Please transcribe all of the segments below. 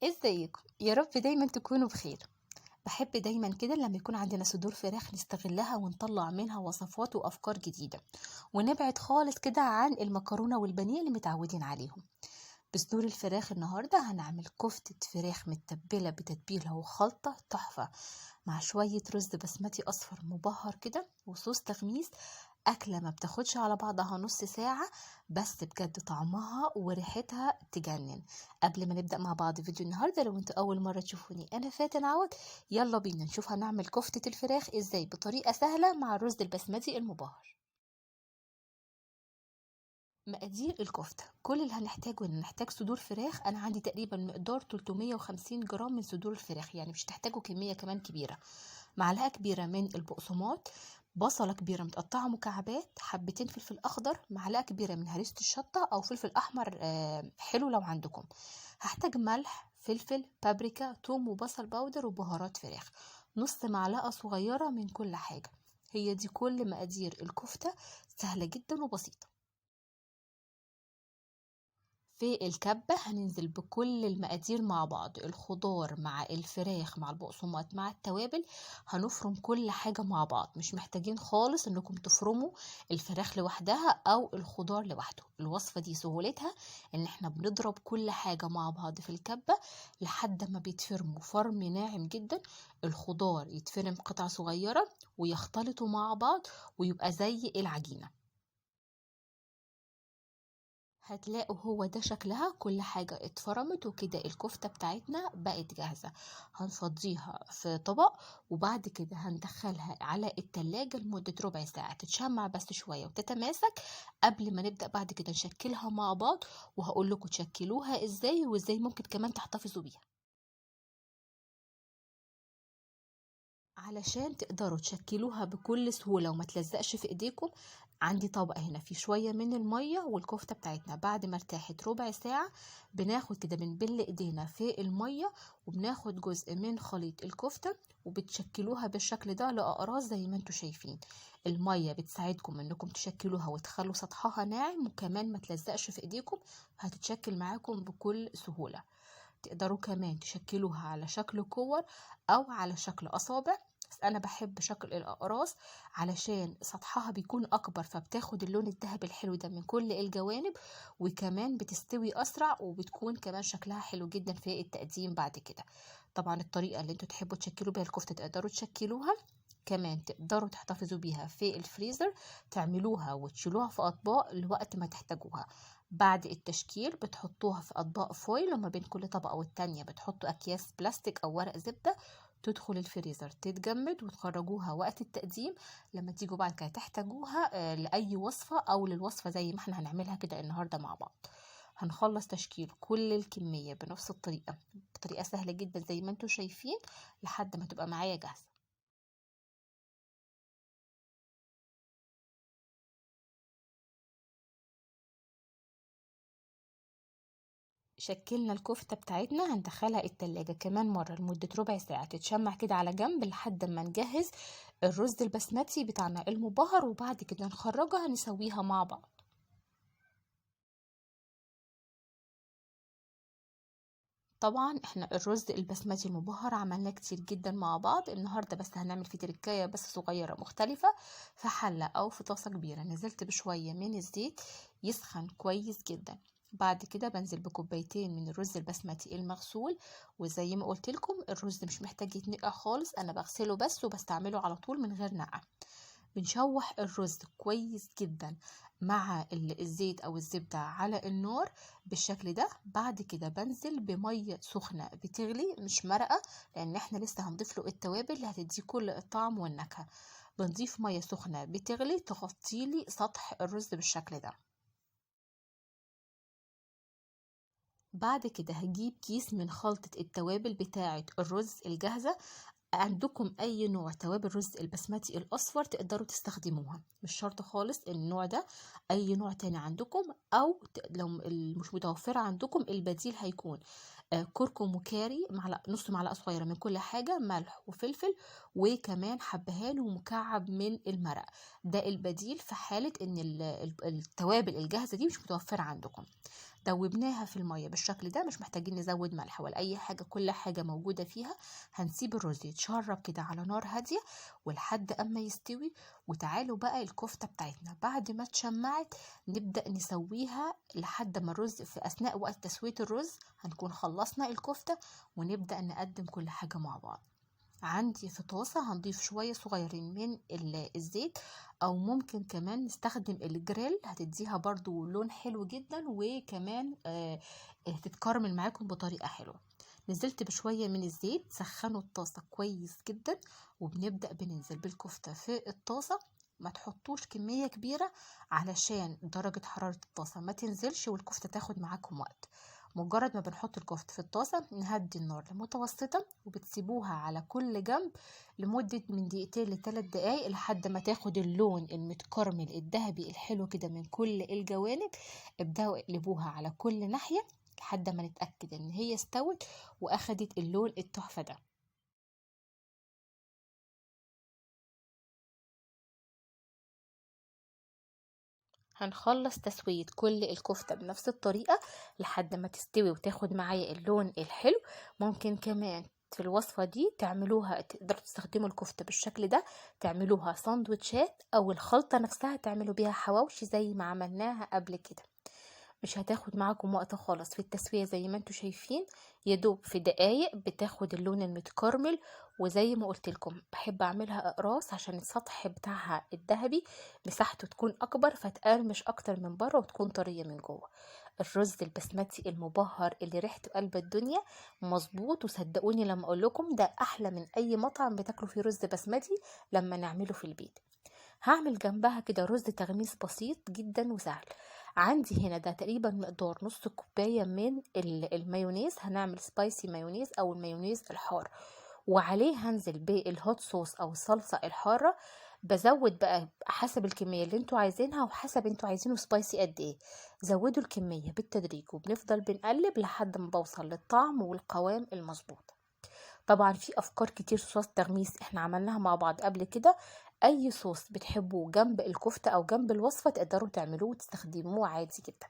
ازيكم؟ يا رب دايما تكونوا بخير. بحب دايما كده لما يكون عندنا صدور فراخ نستغلها ونطلع منها وصفات وافكار جديدة، ونبعد خالص كده عن المكرونة والبانيه اللي متعودين عليهم. بصدور الفراخ النهاردة هنعمل كفتة فراخ متبلة بتتبيلة وخلطة تحفة، مع شوية رز بسمتي أصفر مبهر كده وصوص تغميس. أكلة ما بتاخدش على بعضها نص ساعة، بس بجد طعمها وريحتها تجنن. قبل ما نبدأ مع بعض فيديو النهاردة، لو انتوا أول مرة تشوفوني أنا فاتن عوض، يلا بينا نشوف هنعمل كفتة الفراخ ازاي بطريقة سهلة مع الرز البسمتي المبهر. مقادير الكفتة: كل اللي هنحتاجه ان نحتاج صدور فراخ. انا عندي تقريبا مقدار 350 جرام من صدور الفراخ، يعني مش هتحتاجوا كمية كمان كبيرة. معلقة كبيرة من البقسماط، بصلة كبيرة متقطعة مكعبات، حبتين فلفل اخضر، معلقة كبيرة من هريسة الشطة او فلفل احمر حلو لو عندكم. هحتاج ملح، فلفل، بابريكا، توم وبصل باودر وبهارات فراخ، نص معلقة صغيرة من كل حاجة. هي دي كل مقادير الكفتة، سهلة جدا وبسيطة. في الكبة هننزل بكل المقادير مع بعض، الخضار مع الفراخ مع البقسماط مع التوابل. هنفرم كل حاجة مع بعض، مش محتاجين خالص انكم تفرموا الفراخ لوحدها او الخضار لوحده. الوصفة دي سهولتها ان احنا بنضرب كل حاجة مع بعض في الكبة لحد ما بيتفرموا فرم ناعم جدا. الخضار يتفرم قطع صغيرة ويختلطوا مع بعض ويبقى زي العجينة. هتلاقوا هو ده شكلها، كل حاجة اتفرمت وكده الكفتة بتاعتنا بقت جاهزة. هنفضيها في طبق، وبعد كده هندخلها على التلاجة لمدة ربع ساعة تتشمع بس شوية وتتماسك، قبل ما نبدأ بعد كده نشكلها مع بعض. وهقول لكم تشكلوها ازاي وازاي ممكن كمان تحتفظوا بيها. علشان تقدروا تشكلوها بكل سهولة وما تلزقش في ايديكم، عندي طبق هنا فيه شوية من المية والكفتة بتاعتنا. بعد ما ارتاحت ربع ساعة بناخد كده بنبل ايدينا في المية، وبناخد جزء من خليط الكفتة وبتشكلوها بالشكل ده لأقراص زي ما انتوا شايفين. المية بتساعدكم انكم تشكلوها وتخلوا سطحها ناعم، وكمان ما تلزقش في ايديكم، هتتشكل معاكم بكل سهولة. تقدروا كمان تشكلوها على شكل كور او على شكل اصابع، بس انا بحب شكل الاقراص علشان سطحها بيكون اكبر، فبتاخد اللون الذهبي الحلو ده من كل الجوانب، وكمان بتستوي اسرع وبتكون كمان شكلها حلو جدا في التقديم بعد كده. طبعا الطريقة اللي انتوا تحبوا تشكلوا بيها الكفتة تقدروا تشكلوها، كمان تقدروا تحتفظوا بيها في الفريزر، تعملوها وتشيلوها في اطباق لوقت ما تحتاجوها. بعد التشكيل بتحطوها في اطباق فويل، وما بين كل طبقة والتانية بتحطوا اكياس بلاستيك او ورق زبدة، تدخل الفريزر تتجمد وتخرجوها وقت التقديم لما تيجوا بعد كده تحتاجوها لأي وصفة أو للوصفة زي ما احنا هنعملها كده النهاردة مع بعض. هنخلص تشكيل كل الكمية بنفس الطريقة، بطريقة سهلة جدا زي ما انتوا شايفين، لحد ما تبقى معايا جاهزة. شكلنا الكفتة بتاعتنا هندخلها التلاجة كمان مرة لمدة ربع ساعة تتشمع كده على جنب، لحد ما نجهز الرز البسمتي بتاعنا المبهر، وبعد كده نخرجها نسويها مع بعض. طبعا احنا الرز البسمتي المبهر عملناه كتير جدا مع بعض، النهارده بس هنعمل فيه تركايه بس صغيره مختلفه. في حله او في طاسه كبيره نزلت بشويه من الزيت يسخن كويس جدا. بعد كده بنزل بكوبايتين من الرز البسمتي المغسول، وزي ما قلت لكم الرز مش محتاج يتنقع خالص، انا بغسله بس وبستعمله على طول من غير نقع. بنشوح الرز كويس جدا مع الزيت او الزبدة على النار بالشكل ده. بعد كده بنزل بمية سخنة بتغلي مش مرقة، لان احنا لسه هنضيف له التوابل اللي هتديه كل الطعم والنكهة. بنضيف مية سخنة بتغلي تغطي لي سطح الرز بالشكل ده. بعد كده هجيب كيس من خلطة التوابل بتاعة الرز الجاهزة. عندكم اي نوع توابل رز البسمتي الاصفر تقدروا تستخدموها، مش شرط خالص النوع ده، اي نوع تاني عندكم. او لو مش متوفرة عندكم البديل هيكون كركم وكاري، نص معلقة صغيرة من كل حاجة، ملح وفلفل، وكمان حبهان ومكعب من المرق. ده البديل في حالة ان التوابل الجاهزة دي مش متوفرة عندكم. دوبناها في المية بالشكل ده، مش محتاجين نزود ملح ولا اي حاجة، كل حاجة موجودة فيها. هنسيب الرز يتشرب كده على نار هادية ولحد اما يستوي. وتعالوا بقى الكفتة بتاعتنا بعد ما اتشمعت نبدأ نسويها لحد ما الرز، في اثناء وقت تسوية الرز هنكون خلصنا الكفتة ونبدأ نقدم كل حاجة مع بعض. عندي في طاسة هنضيف شوية صغيرين من الزيت، او ممكن كمان نستخدم الجريل، هتديها برضو لون حلو جدا، وكمان تتكرمل معاكم بطريقة حلوة. نزلت بشوية من الزيت، سخنوا الطاسة كويس جدا، وبنبدأ بننزل بالكفتة في الطاسة. ما تحطوش كمية كبيرة علشان درجة حرارة الطاسة ما تنزلش والكفتة تاخد معاكم وقت. مجرد ما بنحط الكفتة في الطاسة نهدي النار لمتوسطة، وبتسيبوها على كل جنب لمدة من دقيقتين لثلاث دقايق لحد ما تاخد اللون المتكرمل الذهبي الحلو كده من كل الجوانب. ابدأوا اقلبوها على كل ناحية لحد ما نتأكد ان هي استوت واخدت اللون التحفة ده. هنخلص تسوية كل الكفتة بنفس الطريقة لحد ما تستوي وتاخد معايا اللون الحلو. ممكن كمان في الوصفة دي تعملوها، تقدروا تستخدموا الكفتة بالشكل ده تعملوها ساندوتشات، او الخلطة نفسها تعملوا بيها حواوشي زي ما عملناها قبل كده. مش هتاخد معاكم وقت خالص في التسوية، زي ما انتوا شايفين يدوب في دقايق بتاخد اللون المتكرمل. وزي ما قلت لكم بحب اعملها اقراص عشان السطح بتاعها الذهبي مساحته تكون اكبر فتقرمش اكتر من بره وتكون طرية من جوه. الرز البسمتي المبهر اللي ريحته قلب الدنيا مظبوط، وصدقوني لما اقول لكم ده احلى من اي مطعم بتاكلوا فيه رز بسمتي لما نعمله في البيت. هعمل جنبها كده رز تغميس بسيط جدا وسهل. عندي هنا ده تقريبا مقدار نص كوباية من المايونيز، هنعمل سبايسي مايونيز او المايونيز الحار، وعليه هنزل بالهوت صوص او الصلصة الحارة. بزود بقى حسب الكمية اللي انتوا عايزينها وحسب انتوا عايزينه سبايسي قد ايه. زودوا الكمية بالتدريج وبنفضل بنقلب لحد ما بوصل للطعم والقوام المظبوط. طبعا في افكار كتير صوص تغميس احنا عملناها مع بعض قبل كده. اي صوص بتحبوه جنب الكفتة او جنب الوصفة تقدروا تعملوه وتستخدموه عادي جدا.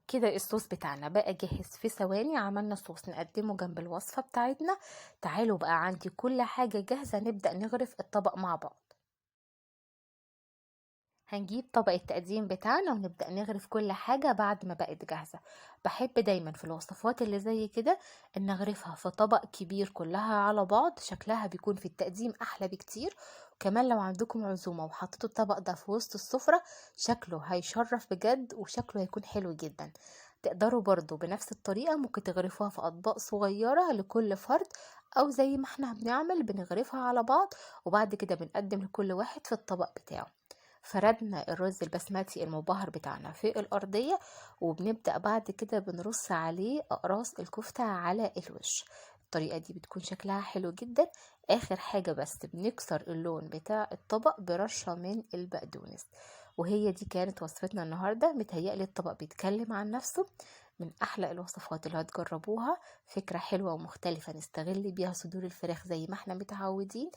كده الصوص بتاعنا بقى جاهز في ثواني، عملنا صوص نقدمه جنب الوصفة بتاعتنا. تعالوا بقى عندي كل حاجة جاهزة نبدأ نغرف الطبق مع بعض. هنجيب طبق التقديم بتاعنا ونبدأ نغرف كل حاجة بعد ما بقت جاهزة. بحب دايما في الوصفات اللي زي كده ان نغرفها في طبق كبير كلها على بعض، شكلها بيكون في التقديم احلى بكتير. وكمان لو عندكم عزومة وحطيتوا الطبق ده في وسط السفرة شكله هيشرف بجد وشكله هيكون حلو جدا. تقدروا برضو بنفس الطريقة ممكن تغرفوها في أطباق صغيرة لكل فرد، أو زي ما احنا بنعمل بنغرفها على بعض وبعد كده بنقدم لكل واحد في الطبق بتاعه. فردنا الرز البسمتي المبهر بتاعنا في الأرضية، وبنبدأ بعد كده بنرص عليه أقراص الكفتة على الوش. الطريقة دي بتكون شكلها حلو جدا. آخر حاجة بس بنكسر اللون بتاع الطبق برشة من البقدونس. وهي دي كانت وصفتنا النهاردة. متهيألي الطبق بيتكلم عن نفسه، من أحلى الوصفات اللي هتجربوها. فكرة حلوة ومختلفة نستغل بيها صدور الفراخ زي ما احنا متعودين.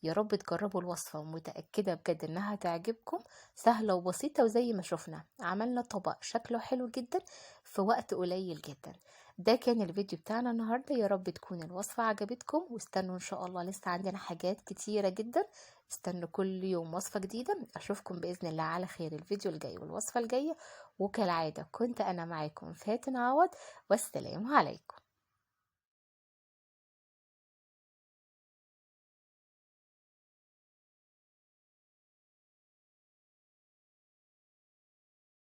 يا رب تجربوا الوصفة ومتأكدة بجد انها تعجبكم. سهلة وبسيطة، وزي ما شفنا عملنا طبق شكله حلو جدا في وقت قليل جدا. ده كان الفيديو بتاعنا النهاردة. يا رب تكون الوصفة عجبتكم، واستنوا ان شاء الله لسه عندنا حاجات كتيرة جدا. استنوا كل يوم وصفة جديدة. اشوفكم بإذن الله على خير الفيديو الجاي والوصفة الجاية. وكالعادة كنت انا معاكم فاتن عوض، والسلام عليكم.